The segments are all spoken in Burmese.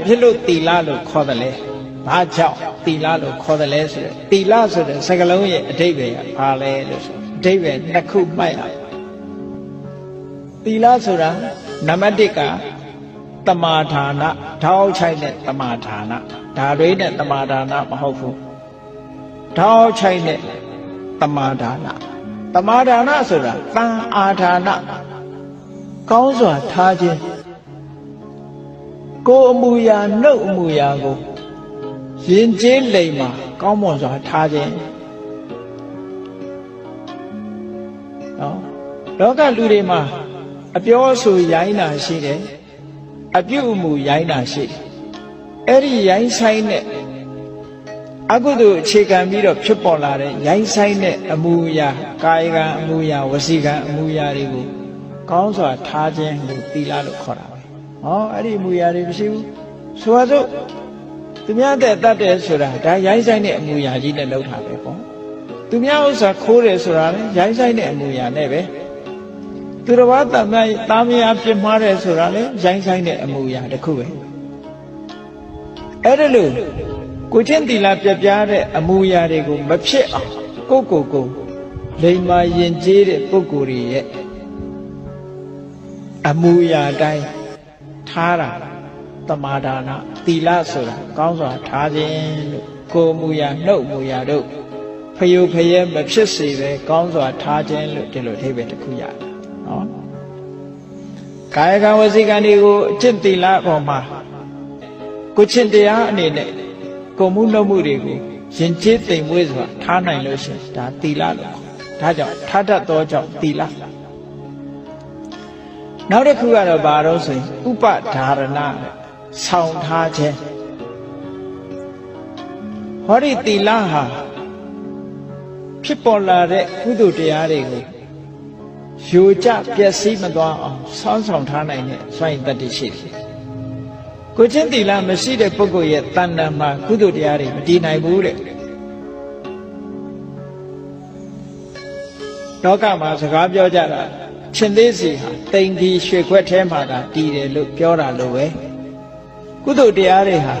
ဖြစ်လို့တီလာလို့ခေါ်တယ်လေဘာကြောင့်တီလာလို့ခေါ်တယ်လဲဆိုတော့တီလာဆိုတဲ့စကားလုံးရဲ့အဓိပ္ပာယ်ကဘာလဲလို့ဆိုအဓိပ္ပာယ်နှစ်ခုမှတ်ရတီလာဆိုတာနံပါတ်1ကတမာဒါနထောက်ချိုက်တဲ့တမာဒါနဒါတွေနဲ့တမာဒါနမဟုတ်ဘူးထောက်ချိုက်တဲ့တမာဒါနတမာဒါနဆိုတာတန်အာဒါနကောင်းစွာထားခြင်းကိုယ်အမူအရာနှုတ်အမူအရာကိုယဉ်ကျေးလိမ်မှာကောင်းမွန်စွာထားခြင်းနော်လောကလူတွေမှာအပြောအဆိုရိုင်းတာရှိတယ်အပြုအမူရိုင်းတာရှိတယ်အဲ့ဒီရိုင်းဆိုင်တဲ့အကုသိုလ်အခြေခံပြီးတော့ဖြစ်ပေါ်လာတဲ့ရိုင်းဆိုင်တဲ့အမူအရာကာယကံအမူအရာဝစီကံအမူအရာတွေကိုကောင်းစွာထားခြင်းလို့သီလလို့ခေါ်တာပဲဟောအဲ့ဒီအမူအရာတွေမရှိဘူးဆိုပါစို့သူများတဲ့တတ်တယ်ဆိုတာဒါရိုင်းဆိုင်တဲ့အမူအရာကြီးနဲ့လောက်တာပဲပေါ့သူများဥစ္စာခိုးတယ်ဆိုတာလည်းရိုင်းဆိုင်တဲ့အမူအရာနဲ့ပဲသူတော်ဘာသားမယားပြစ်မှားတယ်ဆိုတာလည်းရိုင်းဆိုင်တဲ့အမူအရာတစ်ခုပဲအဲ့ဒါလို့ကိုချင်းတီလာပြပြတဲ့အမူအရာတွေကိုမဖြစ်အောင်ကိုလိမ္မာယဉ်ကျေးတဲ့ပုဂ္ဂိုလ်တွေရဲ့အမူအရာတိုင်းထားတာတမာဒါနသီလဆိုတာကောင်းစွာထားခြင်းလို့ကိုယ်မူအရာနှုတ်မူအရာတို့ဖယုဖယဲမဖြစ်စေပဲကောင်းစွာထားခြင်းလို့ဒီလိုအဓိပ္ပာယ်တစ်ခုရတယ်နော်ကာယကံဝစီကံတွေကိုအကျင့်သီလပေါ်မှာကိုချင်းတရားအနေနဲ့ကိုမှုနှုတ်မှုတွေကိုယဉ်ကျေးသိမ်မွေးစွာထားနိုင်လို့ရှိရင်ဒါသီလလို့ခေါ်ဒါကြောင့်ထားတတ်သောကြောင့်သီလနောက်တစ်ခုကတော့ဘာလို့ဆိုရင်ဥပဒါရဏဆောင်ထားခြင်းဟောဒီသီလဟာဖြစ်ပေါ်လာတဲ့ကုသိုလ်တရားတွေကိုယိုကျပျက်စီးမသွားအောင်စောင့်ဆောင်ထားနိုင်တဲ့စွမ်းရည်တတ်သိရှိတယ်ကိုချင်းသီလမရှိတဲ့ပုဂ္ဂိုလ်ရဲ့တဏ္ဍာမှာကုသိုလ်တရားတွေမတည်နိုင်ဘူးတဲ့လောကမှာစကားပြောကြတာရှင်သေးစီဟာတိမ်ဒီရွှေခွက်ထဲမှာသာတည်တယ်လို့ပြောတာလို့ပဲကုသိုလ်တရားတွေဟာ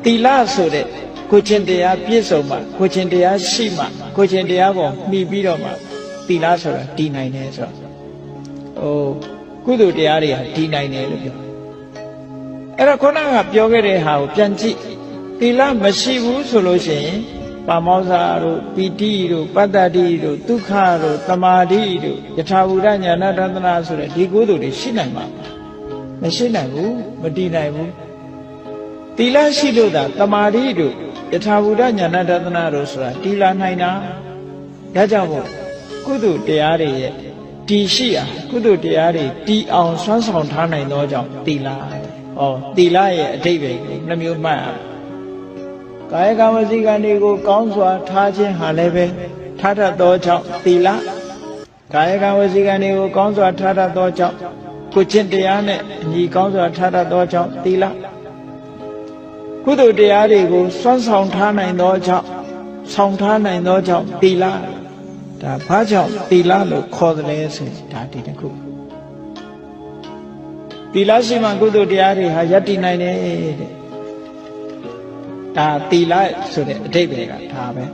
သီလဆိုတဲ့ကိုချင်းတရားပြည့်စုံမှကိုချင်းတရားရှိမှကိုချင်းတရားပေါ်မှီပြီးတော့မှသီလဆိုတာတည်နိုင်တယ်ဆိုတော့ကုသိုလ်တရားတွေဟာတည်နိုင်တယ်လို့ပြောအဲ့တော့ခုနကပြောခဲ့တဲ့ဟာကိုပြန်ကြည့်သီလမရှိဘူးဆိုလို့ရှိရင်ပါမောဇာတို့ပီတိတို့ပတ္တတိတို့ဒုက္ခတို့သမာဓိတို့ယထာဘူတညာဏတန္တနာဆိုတဲ့ဒီကုသိုလ်တွေရှိနိုင်မှာမရှိနိုင်ဘူးမတည်နိုင်ဘူးသီလရှိလို့သာသမာဓိတို့ယထာဘူတညာဏတန္တနာတို့ဆိုတာတည်လာနိုင်တာဒါကြောင့်မို့ကုသိုလ်တရားတွေရဲ့တည်ရှိအောင်ကုသိုလ်တရားတွေတည်အောင်ဆွမ်းဆောင်ထားနိုင်သောကြောင့်သီလသီလရဲ့အဓိပ္ပာယ်ကိုနှမျိုးမှတ်ရကာယကံဝစီကံတွေကိုကောင်းစွာထားခြင်းဟာလည်းပဲထားတတ်သောကြောင့်သီလကာယကံဝစီကံတွေကိုကောင်းစွာထားတတ်သောကြောင့်ကိုချင်းတရားနဲ့အညီကောင်းစွာထားတတ်သောကြောင့်သီလကုသိုလ်တရားတွေကိုစွမ်းဆောင်ထားနိုင်သောကြောင့်ဆောင်ထားနိုင်သောကြောင့်သီလဒါဘာကြောင့်သီလလို့ခေါ်တယ်လဲဆိုဒါဒီတစ်ခုသီလရှိမှကုသိုလ်တရားတွေဟာယက်တည်နိုင်တယ်တဲ့ဒါသီလဆိုတဲ့အဓိပ္ပာယ်ကဒါပဲ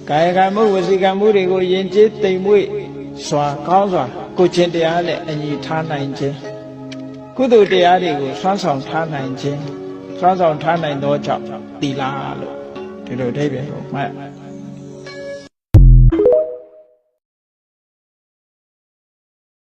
ကာယကံမှုဝစီကံမှုတွေကိုယဉ်ကျေးသိမ်မွေ့စွာကောင်းစွာကိုချင်းတရားနဲ့အညီထားနိုင်ခြင်းကုသိုလ်တရားတွေကိုဆွမ်းဆောင်ထားနိုင်ခြင်းဆွမ်းဆောင်ထားနိုင်သောကြောင့်သီလလို့ဒီလိုအဓိပ္ပာယ်ကိုမှတ်